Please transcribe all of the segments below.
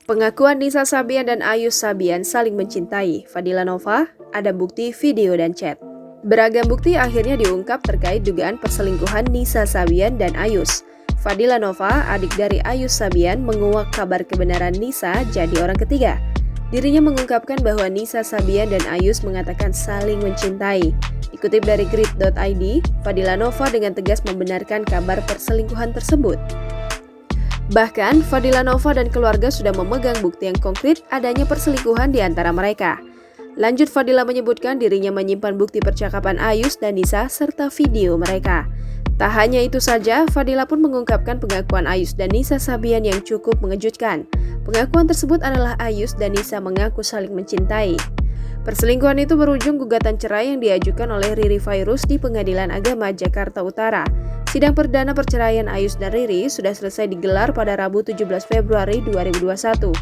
Pengakuan Nisa Sabian dan Ayus Sabian saling mencintai. Fadila Nova, ada bukti video dan chat. Beragam bukti akhirnya diungkap terkait dugaan perselingkuhan Nisa Sabian dan Ayus. Fadila Nova, adik dari Ayus Sabian, menguak kabar kebenaran Nisa jadi orang ketiga. Dirinya mengungkapkan bahwa Nisa Sabian dan Ayus mengatakan saling mencintai. Dikutip dari grid.id, Fadila Nova dengan tegas membenarkan kabar perselingkuhan tersebut. Bahkan, Fadila Nova dan keluarga sudah memegang bukti yang konkret adanya perselingkuhan di antara mereka. Lanjut, Fadila menyebutkan dirinya menyimpan bukti percakapan Ayus dan Nisa serta video mereka. Tak hanya itu saja, Fadila pun mengungkapkan pengakuan Ayus dan Nisa Sabian yang cukup mengejutkan. Pengakuan tersebut adalah Ayus dan Nisa mengaku saling mencintai. Perselingkuhan itu berujung gugatan cerai yang diajukan oleh Riri Fairuz di Pengadilan Agama Jakarta Utara. Sidang perdana perceraian Ayus dan Riri sudah selesai digelar pada Rabu 17 Februari 2021.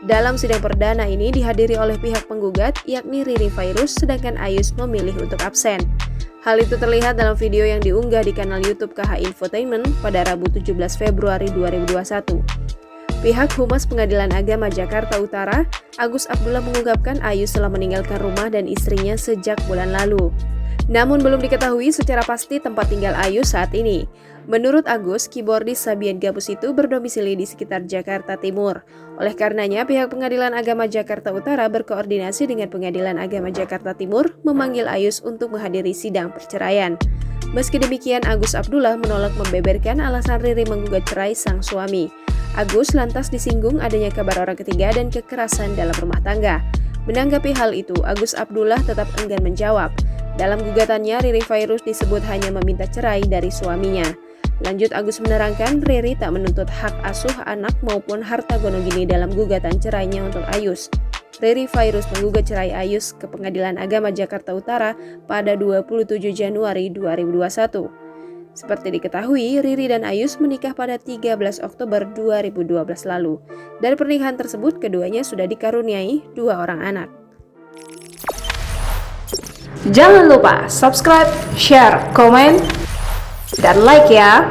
Dalam sidang perdana ini dihadiri oleh pihak penggugat, yakni Riri Fairuz, sedangkan Ayus memilih untuk absen. Hal itu terlihat dalam video yang diunggah di kanal YouTube KH Infotainment pada Rabu 17 Februari 2021. Pihak Humas Pengadilan Agama Jakarta Utara, Agus Abdullah, mengungkapkan Ayus telah meninggalkan rumah dan istrinya sejak bulan lalu. Namun belum diketahui secara pasti tempat tinggal Ayus saat ini. Menurut Agus, keyboardis Sabian Gabus itu berdomisili di sekitar Jakarta Timur. Oleh karenanya, pihak Pengadilan Agama Jakarta Utara berkoordinasi dengan Pengadilan Agama Jakarta Timur memanggil Ayus untuk menghadiri sidang perceraian. Meski demikian, Agus Abdullah menolak membeberkan alasan Riri menggugat cerai sang suami. Agus lantas disinggung adanya kabar orang ketiga dan kekerasan dalam rumah tangga. Menanggapi hal itu, Agus Abdullah tetap enggan menjawab. Dalam gugatannya, Riri Fairuz disebut hanya meminta cerai dari suaminya. Lanjut, Agus menerangkan Riri tak menuntut hak asuh anak maupun harta gonogini dalam gugatan cerainya untuk Ayus. Riri Fairuz menggugat cerai Ayus ke Pengadilan Agama Jakarta Utara pada 27 Januari 2021. Seperti diketahui, Riri dan Ayus menikah pada 13 Oktober 2012 lalu. Dari pernikahan tersebut, keduanya sudah dikaruniai 2 orang anak. Jangan lupa subscribe, share, komen, dan like ya!